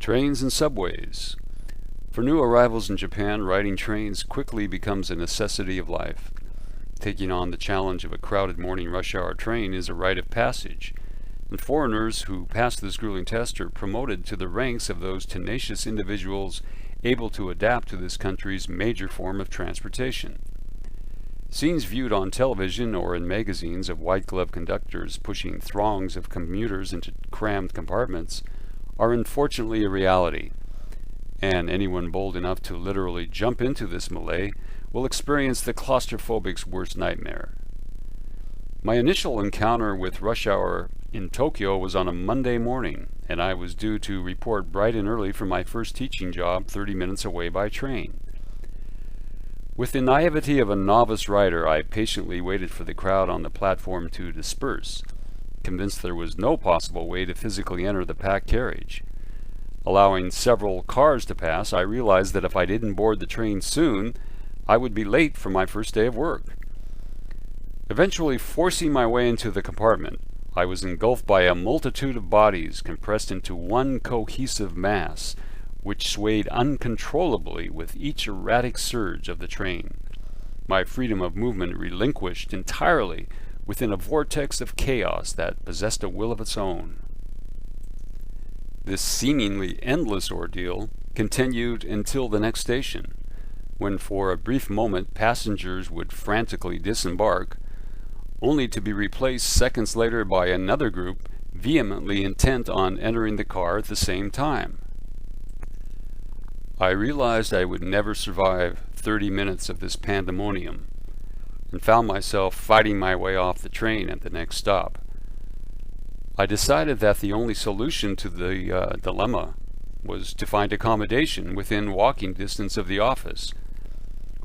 Trains and subways. For new arrivals in Japan, riding trains quickly becomes a necessity of life. Taking on the challenge of a crowded morning rush hour train is a rite of passage, and foreigners who pass this grueling test are promoted to the ranks of those tenacious individuals able to adapt to this country's major form of transportation. Scenes viewed on television or in magazines of white-glove conductors pushing throngs of commuters into crammed compartments are unfortunately a reality, and anyone bold enough to literally jump into this melee will experience the claustrophobic's worst nightmare. My initial encounter with rush hour in Tokyo was on a Monday morning, and I was due to report bright and early for my first teaching job 30 minutes away by train. With the naivety of a novice rider, I patiently waited for the crowd on the platform to disperse, convinced there was no possible way to physically enter the packed carriage. Allowing several cars to pass, I realized that if I didn't board the train soon, I would be late for my first day of work. Eventually forcing my way into the compartment, I was engulfed by a multitude of bodies compressed into one cohesive mass, which swayed uncontrollably with each erratic surge of the train. My freedom of movement relinquished entirely within a vortex of chaos that possessed a will of its own. This seemingly endless ordeal continued until the next station, when for a brief moment passengers would frantically disembark, only to be replaced seconds later by another group vehemently intent on entering the car at the same time. I realized I would never survive 30 minutes of this pandemonium, and found myself fighting my way off the train at the next stop. I decided that the only solution to the dilemma was to find accommodation within walking distance of the office,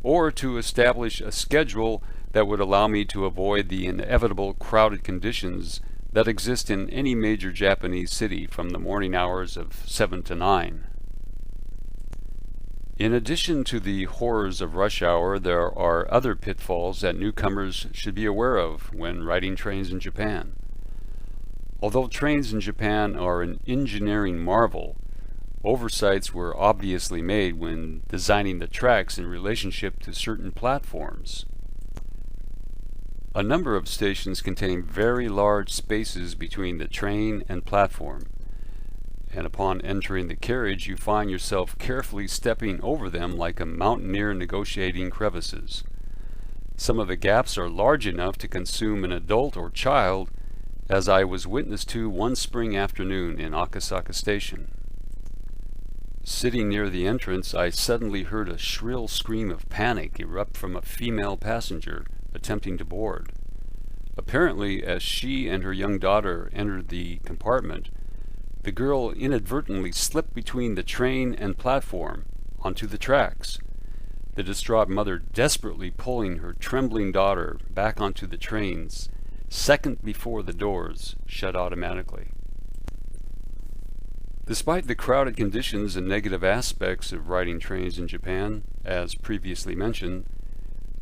or to establish a schedule that would allow me to avoid the inevitable crowded conditions that exist in any major Japanese city from the morning hours of 7 to 9. In addition to the horrors of rush hour, there are other pitfalls that newcomers should be aware of when riding trains in Japan. Although trains in Japan are an engineering marvel, oversights were obviously made when designing the tracks in relationship to certain platforms. A number of stations contain very large spaces between the train and platform, and upon entering the carriage you find yourself carefully stepping over them like a mountaineer negotiating crevices. Some of the gaps are large enough to consume an adult or child, as I was witness to one spring afternoon in Akasaka Station. Sitting near the entrance, I suddenly heard a shrill scream of panic erupt from a female passenger attempting to board. Apparently, as she and her young daughter entered the compartment, the girl inadvertently slipped between the train and platform onto the tracks, the distraught mother desperately pulling her trembling daughter back onto the trains, second before the doors shut automatically. Despite the crowded conditions and negative aspects of riding trains in Japan, as previously mentioned,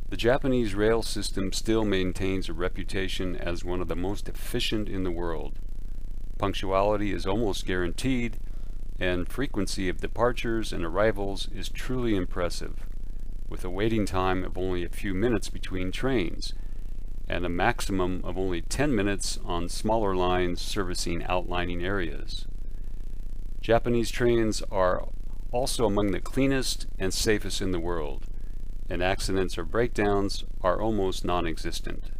the Japanese rail system still maintains a reputation as one of the most efficient in the world. Punctuality is almost guaranteed, and frequency of departures and arrivals is truly impressive, with a waiting time of only a few minutes between trains, and a maximum of only 10 minutes on smaller lines servicing outlying areas. Japanese trains are also among the cleanest and safest in the world, and accidents or breakdowns are almost non-existent.